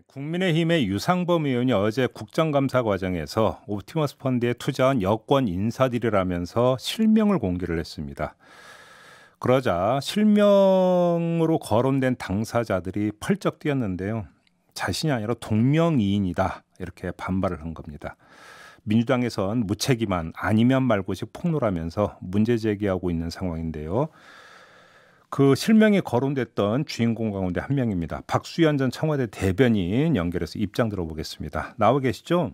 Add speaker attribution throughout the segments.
Speaker 1: 국민의힘의 유상범 의원이 어제 국정감사 과정에서 옵티머스 펀드에 투자한 여권 인사들이라면서 실명을 공개를 했습니다. 그러자 실명으로 거론된 당사자들이 펄쩍 뛰었는데요. 자신이 아니라 동명이인이다 이렇게 반발을 한 겁니다. 민주당에선 무책임한 아니면 말고식 폭로라면서 문제 제기하고 있는 상황인데요. 그 실명이 거론됐던 주인공 가운데 한 명입니다. 박수현 전 청와대 대변인 연결해서 입장 들어보겠습니다. 나와 계시죠?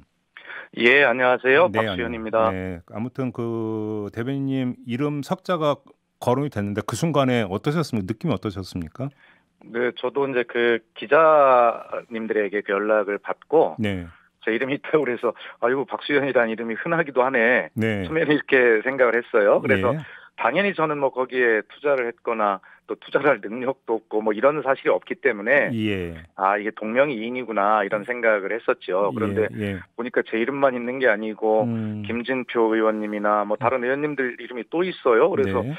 Speaker 2: 예, 안녕하세요.
Speaker 1: 네,
Speaker 2: 박수현입니다.
Speaker 1: 네, 아무튼 그 대변인님 이름 석자가 거론이 됐는데 그 순간에 어떠셨습니까? 느낌이 어떠셨습니까?
Speaker 2: 네, 저도 이제 그 기자님들에게 그 연락을 받고
Speaker 1: 네,
Speaker 2: 제 이름이 있다고 그래서 아이고 박수현이라는 이름이 흔하기도 하네.
Speaker 1: 네,
Speaker 2: 처음에는 이렇게 생각을 했어요. 그래서
Speaker 1: 예,
Speaker 2: 당연히 저는 뭐 거기에 투자를 했거나 또 투자를 할 능력도 없고 뭐 이런 사실이 없기 때문에
Speaker 1: 예,
Speaker 2: 아, 이게 동명이인이구나 이런 생각을 했었죠. 그런데
Speaker 1: 예,
Speaker 2: 보니까 제 이름만 있는 게 아니고 김진표 의원님이나 뭐 다른 의원님들 이름이 또 있어요. 그래서
Speaker 1: 네.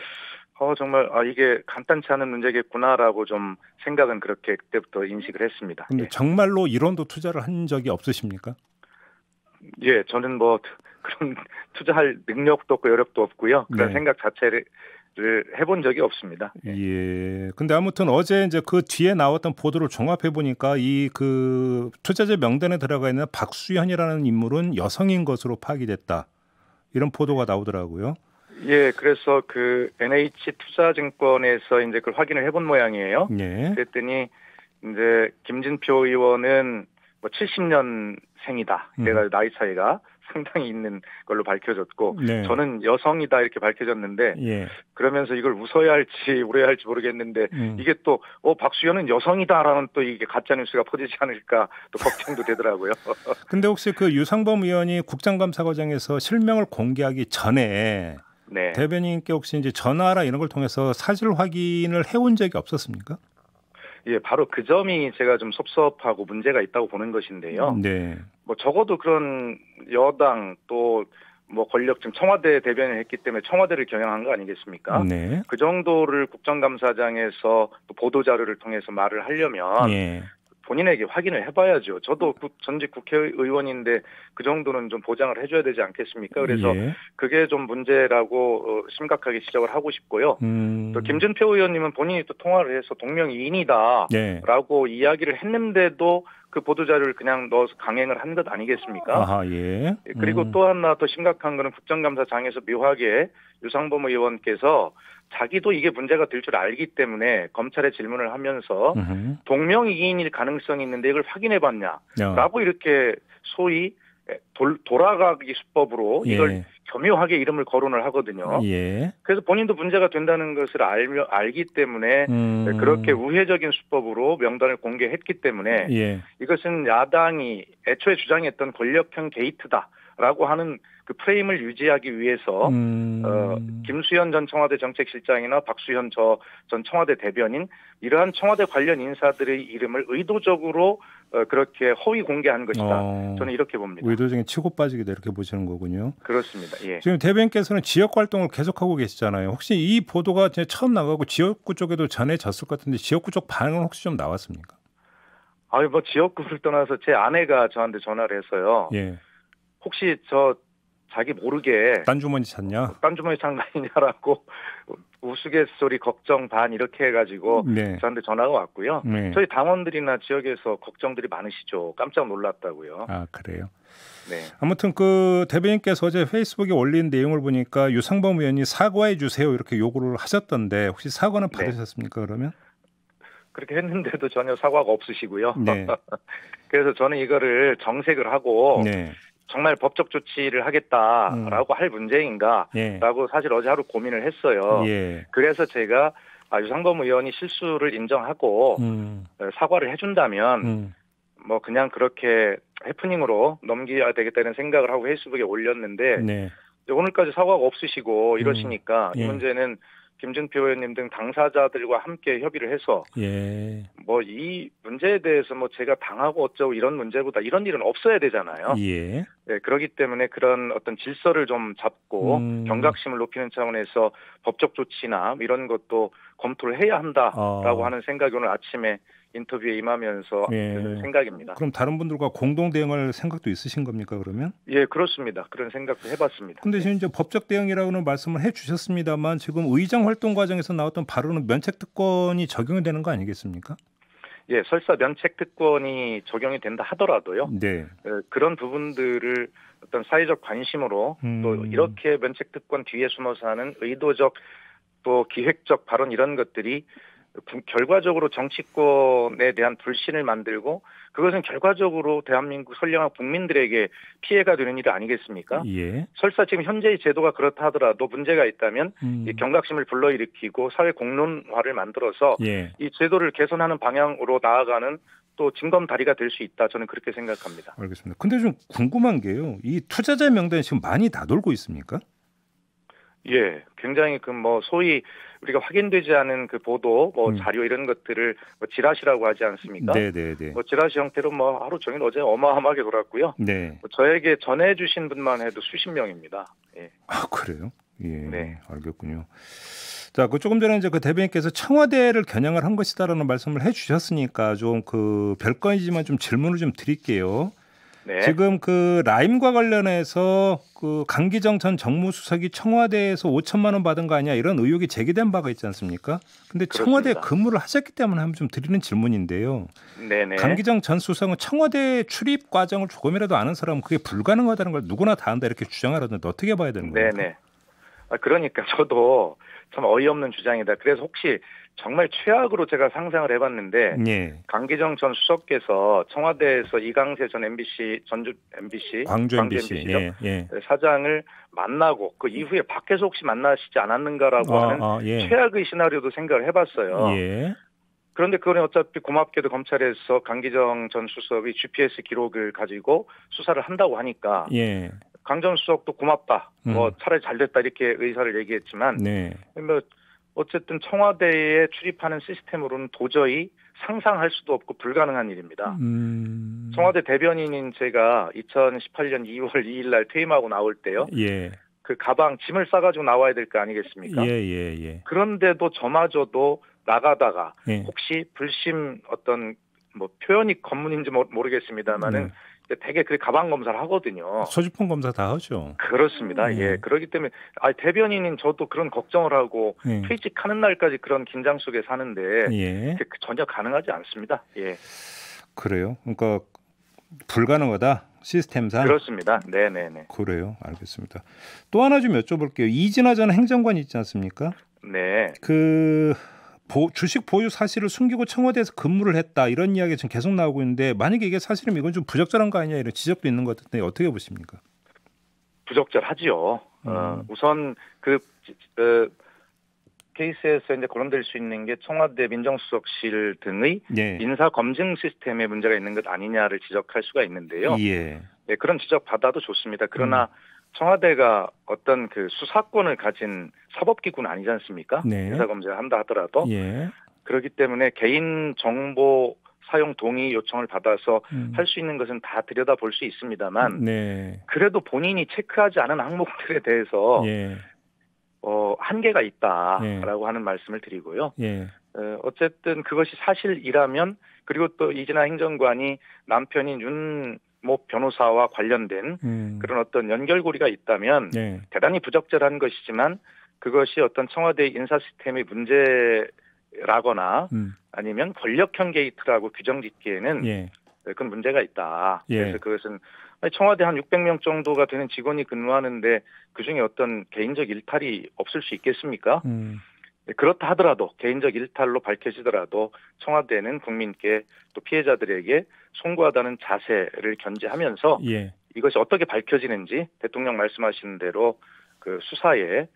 Speaker 2: 정말 이게 간단치 않은 문제겠구나라고 좀 생각은 그렇게 그때부터 인식을 했습니다.
Speaker 1: 근데
Speaker 2: 예.
Speaker 1: 정말로 1원도 투자를 한 적이 없으십니까?
Speaker 2: 예, 저는 뭐 그런 투자할 능력도 없고 여력도 없고요. 그런
Speaker 1: 네.
Speaker 2: 생각 자체를 해본 적이 없습니다. 예.
Speaker 1: 예. 근데 아무튼 어제 이제 그 뒤에 나왔던 보도를 종합해 보니까 이 그 투자자 명단에 들어가 있는 박수현이라는 인물은 여성인 것으로 파악이 됐다. 이런 보도가 나오더라고요.
Speaker 2: 예, 그래서 그 NH투자증권에서 이제 그걸 확인을 해본 모양이에요.
Speaker 1: 예.
Speaker 2: 그랬더니 이제 김진표 의원은 뭐 70년생이다. 그래가 나이 차이가 상당히 있는 걸로 밝혀졌고,
Speaker 1: 네.
Speaker 2: 저는 여성이다 이렇게 밝혀졌는데,
Speaker 1: 예.
Speaker 2: 그러면서 이걸 웃어야 할지 울어야 할지 모르겠는데, 이게 또 박수현은 여성이다라는 또 이게 가짜 뉴스가 퍼지지 않을까 또 걱정도 되더라고요.
Speaker 1: 근데 혹시 그 유상범 의원이 국정감사 과정에서 실명을 공개하기 전에
Speaker 2: 네.
Speaker 1: 대변인께 혹시 이제 전화나 이런 걸 통해서 사실 확인을 해온 적이 없었습니까?
Speaker 2: 예, 바로 그 점이 제가 좀 섭섭하고 문제가 있다고 보는 것인데요.
Speaker 1: 네.
Speaker 2: 뭐 적어도 그런 여당 또 뭐 권력 지금 청와대 대변인을 했기 때문에 청와대를 겨냥한 거 아니겠습니까?
Speaker 1: 네.
Speaker 2: 그 정도를 국정감사장에서 또 보도자료를 통해서 말을 하려면
Speaker 1: 예.
Speaker 2: 본인에게 확인을 해봐야죠. 저도 전직 국회의원인데 그 정도는 좀 보장을 해줘야 되지 않겠습니까? 그래서
Speaker 1: 예.
Speaker 2: 그게 좀 문제라고 심각하게 지적을 하고 싶고요. 또 김진표 의원님은 본인이 또 통화를 해서 동명이인이다라고
Speaker 1: 네.
Speaker 2: 이야기를 했는데도 그 보도자료를 그냥 넣어서 강행을 한 것 아니겠습니까?
Speaker 1: 아하, 예.
Speaker 2: 그리고 또 하나 더 심각한 거는 국정감사장에서 묘하게 유상범 의원께서 자기도 이게 문제가 될 줄 알기 때문에 검찰에 질문을 하면서 동명이인일 가능성이 있는데 이걸 확인해봤냐라고 이렇게 소위 돌아가기 수법으로 이걸
Speaker 1: 예.
Speaker 2: 교묘하게 이름을 거론을 하거든요.
Speaker 1: 예.
Speaker 2: 그래서 본인도 문제가 된다는 것을 알기 때문에 그렇게 우회적인 수법으로 명단을 공개했기 때문에
Speaker 1: 예.
Speaker 2: 이것은 야당이 애초에 주장했던 권력형 게이트다라고 하는 그 프레임을 유지하기 위해서 김수현 전 청와대 정책실장이나 박수현 전 청와대 대변인 이러한 청와대 관련 인사들의 이름을 의도적으로 그렇게 허위 공개한 것이다. 저는 이렇게 봅니다.
Speaker 1: 의도적인 치고 빠지기다 이렇게 보시는 거군요.
Speaker 2: 그렇습니다. 예.
Speaker 1: 지금 대변인께서는 지역 활동을 계속하고 계시잖아요. 혹시 이 보도가 처음 나가고 지역구 쪽에도 전해졌을 것 같은데 지역구 쪽 반응은 혹시 좀 나왔습니까?
Speaker 2: 뭐 지역구를 떠나서 제 아내가 저한테 전화를 해서요.
Speaker 1: 예.
Speaker 2: 혹시 자기 모르게
Speaker 1: 딴주머니 찾냐?
Speaker 2: 딴주머니 장난이냐라고 우스갯소리 걱정 반 이렇게 해가지고
Speaker 1: 네.
Speaker 2: 저한테 전화가 왔고요.
Speaker 1: 네.
Speaker 2: 저희 당원들이나 지역에서 걱정들이 많으시죠. 깜짝 놀랐다고요.
Speaker 1: 아, 그래요?
Speaker 2: 네.
Speaker 1: 아무튼 그 대변인께서 어제 페이스북에 올린 내용을 보니까 유상범 의원이 사과해 주세요 이렇게 요구를 하셨던데 혹시 사과는 받으셨습니까? 그러면?
Speaker 2: 그렇게 했는데도 전혀 사과가 없으시고요.
Speaker 1: 네.
Speaker 2: 그래서 저는 이거를 정색을 하고
Speaker 1: 네.
Speaker 2: 정말 법적 조치를 하겠다라고 할 문제인가라고 사실 어제 하루 고민을 했어요.
Speaker 1: 예.
Speaker 2: 그래서 제가 유상범 의원이 실수를 인정하고 사과를 해준다면 뭐 그냥 그렇게 해프닝으로 넘겨야 되겠다는 생각을 하고 페이스북에 올렸는데
Speaker 1: 네.
Speaker 2: 오늘까지 사과가 없으시고 이러시니까 이
Speaker 1: 예.
Speaker 2: 문제는 김진표 의원님 등 당사자들과 함께 협의를 해서
Speaker 1: 예.
Speaker 2: 뭐 이 문제에 대해서 뭐 제가 당하고 어쩌고 이런 문제보다 이런 일은 없어야 되잖아요.
Speaker 1: 예.
Speaker 2: 네, 그렇기 때문에 그런 어떤 질서를 좀 잡고 경각심을 높이는 차원에서 법적 조치나 이런 것도 검토를 해야 한다라고 하는 생각이 오늘 아침에 인터뷰에 임하면서 드는 생각입니다.
Speaker 1: 그럼 다른 분들과 공동 대응할 생각도 있으신 겁니까, 그러면?
Speaker 2: 예, 그렇습니다. 그런 생각도 해봤습니다.
Speaker 1: 근데 지금 이제 법적 대응이라고는 말씀을 해주셨습니다만 지금 의장 활동 과정에서 나왔던 발언은 면책 특권이 적용이 되는 거 아니겠습니까?
Speaker 2: 예, 설사 면책 특권이 적용이 된다 하더라도요.
Speaker 1: 네.
Speaker 2: 그런 부분들을 어떤 사회적 관심으로 또 이렇게 면책 특권 뒤에 숨어서 하는 의도적 또 기획적 발언 이런 것들이 결과적으로 정치권에 대한 불신을 만들고 그것은 결과적으로 대한민국 선량한 국민들에게 피해가 되는 일 아니겠습니까?
Speaker 1: 예.
Speaker 2: 설사 지금 현재의 제도가 그렇다 하더라도 문제가 있다면 이 경각심을 불러일으키고 사회 공론화를 만들어서 이 제도를 개선하는 방향으로 나아가는 또 징검다리가 될 수 있다. 저는 그렇게 생각합니다.
Speaker 1: 알겠습니다. 근데 좀 궁금한 게요. 이 투자자 명단이 지금 많이 다 돌고 있습니까?
Speaker 2: 예, 굉장히 소위 우리가 확인되지 않은 그 보도, 자료 이런 것들을 지라시라고 하지 않습니까?
Speaker 1: 네네네.
Speaker 2: 지라시 형태로 하루 종일 어제 어마어마하게 돌았고요.
Speaker 1: 네.
Speaker 2: 저에게 전해주신 분만 해도 수십 명입니다. 예.
Speaker 1: 아, 그래요? 예.
Speaker 2: 네.
Speaker 1: 알겠군요. 자, 조금 전에 이제 그 대변인께서 청와대를 겨냥을 한 것이다라는 말씀을 해주셨으니까 좀 그 별건이지만 좀 질문을 좀 드릴게요.
Speaker 2: 네.
Speaker 1: 지금 그 라임과 관련해서 그 강기정 전 정무수석이 청와대에서 5천만 원 받은 거 아니야 이런 의혹이 제기된 바가 있지 않습니까? 근데 청와대에 근무를 하셨기 때문에 한번 좀 드리는 질문인데요.
Speaker 2: 네네.
Speaker 1: 강기정 전 수석은 청와대 출입 과정을 조금이라도 아는 사람은 그게 불가능하다는 걸 누구나 다 안다 이렇게 주장하던데 어떻게 봐야 되는 겁니까?
Speaker 2: 네네. 그러니까 저도 참 어이없는 주장이다. 그래서 혹시 정말 최악으로 제가 상상을 해봤는데 강기정 전 수석께서 청와대에서 이강세 전 MBC 전주 MBC
Speaker 1: 광주 MBC
Speaker 2: 사장을 만나고 그 이후에 밖에서 혹시 만나시지 않았는가라고 하는 최악의 시나리오도 생각을 해봤어요. 그런데 그거는 어차피 고맙게도 검찰에서 강기정 전 수석의 GPS 기록을 가지고 수사를 한다고 하니까 강 전 수석도 고맙다. 차라리 잘 됐다 이렇게 의사를 얘기했지만 어쨌든 청와대에 출입하는 시스템으로는 도저히 상상할 수도 없고 불가능한 일입니다. 청와대 대변인인 제가 2018년 2월 2일 날 퇴임하고 나올 때요. 그 가방 짐을 싸가지고 나와야 될 거 아니겠습니까? 그런데도 저마저도 나가다가 혹시 불심 어떤 표현이 검문인지 모르겠습니다만은 되게 그 가방 검사를 하거든요.
Speaker 1: 소지품 검사 다 하죠.
Speaker 2: 그렇습니다. 예, 그렇기 때문에 대변인인 저도 그런 걱정을 하고 퇴직하는 날까지 그런 긴장 속에 사는데 전혀 가능하지 않습니다. 예.
Speaker 1: 그래요? 그러니까 불가능하다 시스템상.
Speaker 2: 그렇습니다. 네네네.
Speaker 1: 그래요. 알겠습니다. 또 하나 좀 여쭤볼게요. 이진화 전 행정관이 있지 않습니까?
Speaker 2: 네.
Speaker 1: 주식 보유 사실을 숨기고 청와대에서 근무를 했다 이런 이야기가 지금 계속 나오고 있는데 만약에 이게 사실이면 이건 좀 부적절한 거 아니냐 이런 지적도 있는 것 같은데 어떻게 보십니까?
Speaker 2: 부적절하지요. 우선 케이스에서 이제 거론될 수 있는 게 청와대 민정수석실 등의 인사 검증 시스템에 문제가 있는 것 아니냐를 지적할 수가 있는데요. 그런 지적 받아도 좋습니다. 그러나 청와대가 어떤 그 수사권을 가진 사법기구는 아니지 않습니까? 인사검증을 한다 하더라도. 그렇기 때문에 개인 정보 사용 동의 요청을 받아서 할 수 있는 것은 다 들여다볼 수 있습니다만 그래도 본인이 체크하지 않은 항목들에 대해서 한계가 있다라고 하는 말씀을 드리고요. 어쨌든 그것이 사실이라면 그리고 또 이진아 행정관이 남편인 윤모 변호사와 관련된 그런 어떤 연결고리가 있다면 대단히 부적절한 것이지만 그것이 어떤 청와대 인사 시스템의 문제라거나 아니면 권력형 게이트라고 규정짓기에는 그건 문제가 있다. 그래서 그것은 청와대 한 600명 정도가 되는 직원이 근무하는데 그중에 어떤 개인적 일탈이 없을 수 있겠습니까? 그렇다 하더라도 개인적 일탈로 밝혀지더라도 청와대는 국민께 또 피해자들에게 송구하다는 자세를 견지하면서 이것이 어떻게 밝혀지는지 대통령 말씀하시는 대로 그 수사에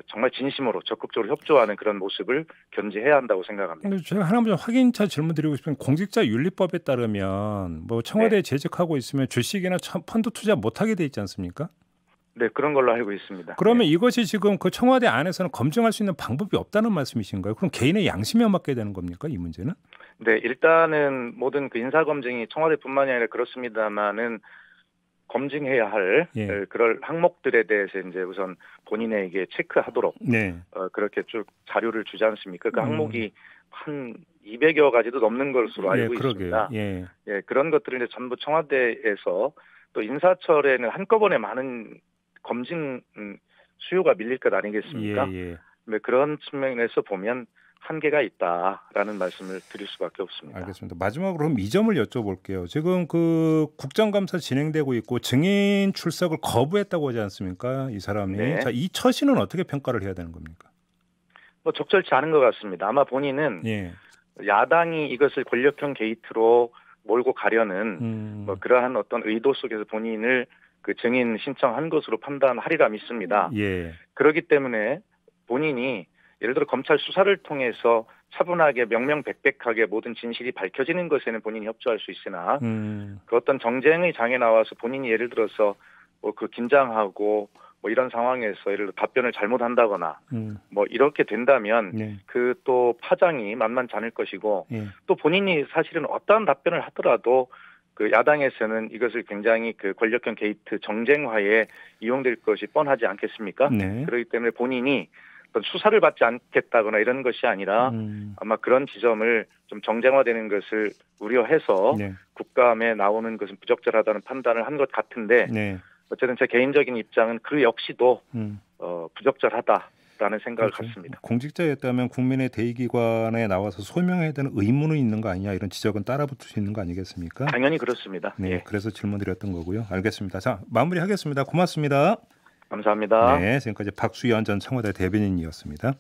Speaker 2: 정말 진심으로 적극적으로 협조하는 그런 모습을 견지해야 한다고 생각합니다.
Speaker 1: 근데 제가 하나만 확인차 질문 드리고 싶은 공직자윤리법에 따르면 청와대에 재직하고 있으면 주식이나 펀드 투자 못하게 돼 있지 않습니까?
Speaker 2: 네, 그런 걸로 알고 있습니다.
Speaker 1: 그러면 이것이 지금 그 청와대 안에서는 검증할 수 있는 방법이 없다는 말씀이신가요? 그럼 개인의 양심에 맡게 되는 겁니까, 이 문제는?
Speaker 2: 네, 일단은 모든 그 인사검증이 청와대뿐만이 아니라 그렇습니다만은 검증해야 할 그럴 항목들에 대해서 이제 우선 본인에게 체크하도록 그렇게 쭉 자료를 주지 않습니까? 그 항목이 한 200여 가지도 넘는 것으로 알고
Speaker 1: 그러게요.
Speaker 2: 있습니다. 예, 그런 것들을 이제 전부 청와대에서 또 인사철에는 한꺼번에 많은 검진 수요가 밀릴 것 아니겠습니까? 네, 그런 측면에서 보면 한계가 있다라는 말씀을 드릴 수밖에 없습니다.
Speaker 1: 알겠습니다. 마지막으로 그럼 이 점을 여쭤볼게요. 지금 그 국정감사 진행되고 있고 증인 출석을 거부했다고 하지 않습니까? 이 사람이.
Speaker 2: 네.
Speaker 1: 자, 이 처신은 어떻게 평가를 해야 되는 겁니까?
Speaker 2: 뭐 적절치 않은 것 같습니다. 아마 본인은 야당이 이것을 권력형 게이트로 몰고 가려는 뭐 그러한 어떤 의도 속에서 본인을 그 증인 신청한 것으로 판단하리라 믿습니다. 그렇기 때문에 본인이 예를 들어 검찰 수사를 통해서 차분하게 명명백백하게 모든 진실이 밝혀지는 것에는 본인이 협조할 수 있으나 그 어떤 정쟁의 장에 나와서 본인이 예를 들어서 뭐 그 긴장하고 뭐 이런 상황에서 예를 들어 답변을 잘못한다거나 뭐 이렇게 된다면 그 또 파장이 만만치 않을 것이고 또 본인이 사실은 어떠한 답변을 하더라도 그 야당에서는 이것을 굉장히 그 권력형 게이트 정쟁화에 이용될 것이 뻔하지 않겠습니까? 그렇기 때문에 본인이 어떤 수사를 받지 않겠다거나 이런 것이 아니라 아마 그런 지점을 좀 정쟁화되는 것을 우려해서 국감에 나오는 것은 부적절하다는 판단을 한 것 같은데 어쨌든 제 개인적인 입장은 그 역시도 부적절하다라는 생각을 갖습니다.
Speaker 1: 공직자였다면 국민의 대의기관에 나와서 소명해야 되는 의무는 있는 거 아니냐 이런 지적은 따라붙을 수 있는 거 아니겠습니까?
Speaker 2: 당연히 그렇습니다.
Speaker 1: 그래서 질문드렸던 거고요. 알겠습니다. 자, 마무리하겠습니다. 고맙습니다.
Speaker 2: 감사합니다.
Speaker 1: 지금까지 박수현 전 청와대 대변인이었습니다.